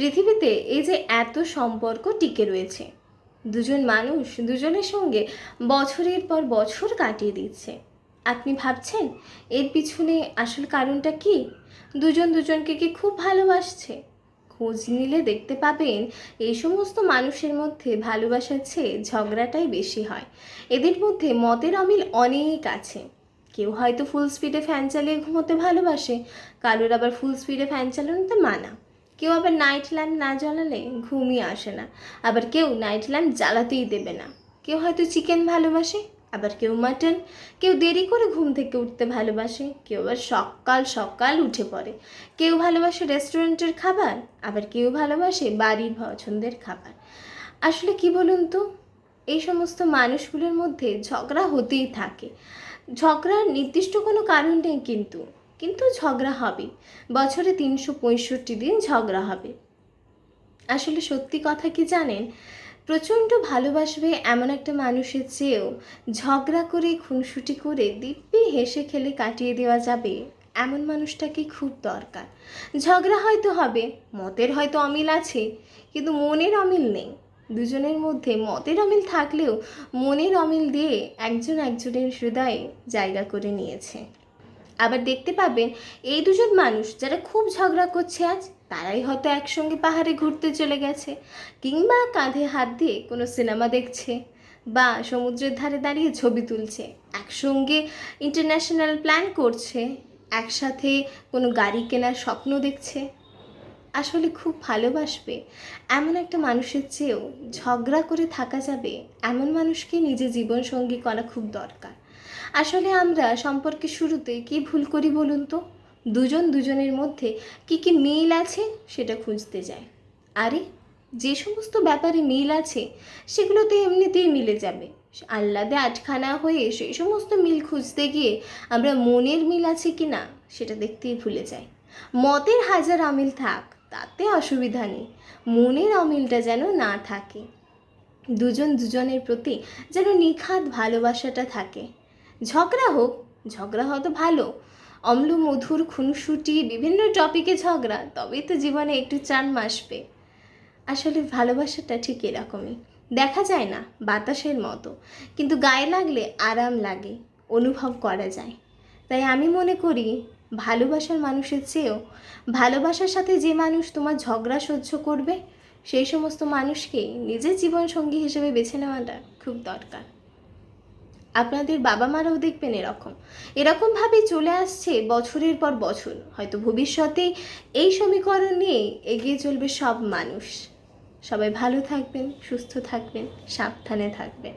পৃথিবীতে এই যে এত সম্পর্ক টিকে রয়েছে, দুজন মানুষ দুজনের সঙ্গে বছরের পর বছর কাটিয়ে দিচ্ছে, আপনি ভাবছেন এর পিছনে আসল কারণটা কি? দুজন দুজনকে কি খুব ভালোবাসছে? খোঁজ নিলে দেখতে পাবেন এই সমস্ত মানুষের মধ্যে ভালোবাসার চেয়ে ঝগড়াটাই বেশি হয়। এদের মধ্যে মতের অমিল অনেক আছে। কেউ হয়তো ফুল স্পিডে ফ্যান চালিয়ে ঘুমোতে ভালোবাসে, কারোর আবার ফুল স্পিডে ফ্যান চালানোতে মানা। কেউ আবার নাইট ল্যাম্প না জ্বালালে ঘুমই আসে না, আবার কেউ নাইট ল্যাম্প জ্বালাতেই দেবে না। কেউ হয়তো চিকেন ভালোবাসে, আবার কেউ মাটন। কেউ দেরি করে ঘুম থেকে উঠতে ভালোবাসে, কেউ আবার সকাল সকাল উঠে পড়ে। কেউ ভালোবাসে রেস্টুরেন্টের খাবার, আবার কেউ ভালোবাসে বাড়ির পছন্দের খাবার। আসলে কি বলুন তো, এই সমস্ত মানুষগুলোর মধ্যে ঝগড়া হতেই থাকে। ঝগড়ার নির্দিষ্ট কোনো কারণ নেই, কিন্তু কিন্তু ঝগড়া হবে। বছরে 365 দিন ঝগড়া হবে। আসলে সত্যি কথা কি জানেন, প্রচণ্ড ভালোবাসবে এমন একটা মানুষের চেয়েও ঝগড়া করে খুনসুটি করে দিব্যি হেসে খেলে কাটিয়ে দেওয়া যাবে এমন মানুষটাকে খুব দরকার। ঝগড়া হয়তো হবে, মতের হয়তো অমিল আছে, কিন্তু মনের অমিল নেই। দুজনের মধ্যে মতের অমিল থাকলেও মনের অমিল দিয়ে একজন একজনের হৃদয়ে জায়গা করে নিয়েছে। আবার দেখতে পাবেন এই দুজন মানুষ যারা খুব ঝগড়া করছে আজ, তারাই হয়তো একসঙ্গে পাহাড়ে ঘুরতে চলে গেছে, কিংবা কাঁধে হাত দিয়ে কোনো সিনেমা দেখছে, বা সমুদ্রের ধারে দাঁড়িয়ে ছবি তুলছে, একসঙ্গে ইন্টারন্যাশনাল প্ল্যান করছে, একসাথে কোনো গাড়ি কেনার স্বপ্ন দেখছে। আসলে খুব ভালোবাসবে এমন একটা মানুষের চেয়েও ঝগড়া করে থাকা যাবে এমন মানুষকে নিজের জীবনসঙ্গী করা খুব দরকার। আসলে আমরা সম্পর্কে শুরুতে কি ভুল করি বলুন তো? দুজন দুজনের মধ্যে কি কি মিল আছে সেটা খুঁজতে যাই। আরে, যে সমস্ত ব্যাপারে মিল আছে সেগুলোতে এমনিতেই মিলে যাবে। আহ্লাদে আটখানা হয়ে সেই সমস্ত মিল খুঁজতে গিয়ে আমরা মনের মিল আছে কি না সেটা দেখতেই ভুলে যাই। মতের হাজার অমিল থাক, তাতে অসুবিধা নেই, মনের অমিলটা যেন না থাকে। দুজন দুজনের প্রতি যেন নিখাদ ভালোবাসাটা থাকে। ঝগড়া হোক, ঝগড়া হয়তো ভালো, অম্ল মধুর খুনসুটি বিভিন্ন টপিকে ঝগড়া, তবেই তো জীবনে একটু চার্ম আসবে। আসলে ভালোবাসাটা ঠিক এরকমই, দেখা যায় না বাতাসের মতো, কিন্তু গায়ে লাগলে আরাম লাগে, অনুভব করা যায়। তাই আমি মনে করি ভালোবাসার মানুষের চেয়েও ভালোবাসার সাথে যে মানুষ তোমার ঝগড়া সহ্য করবে সেই সমস্ত মানুষকেই নিজের জীবনসঙ্গী হিসেবে বেছে নেওয়াটা খুব দরকার। আপনাদের বাবা মারাও দেখবেন এরকমভাবেই চলে আসছে বছরের পর বছর। হয়তো ভবিষ্যতে এই সমীকরণ নিয়ে এগিয়ে চলবে সব মানুষ। সবাই ভালো থাকবেন, সুস্থ থাকবেন, সাবধানে থাকবেন।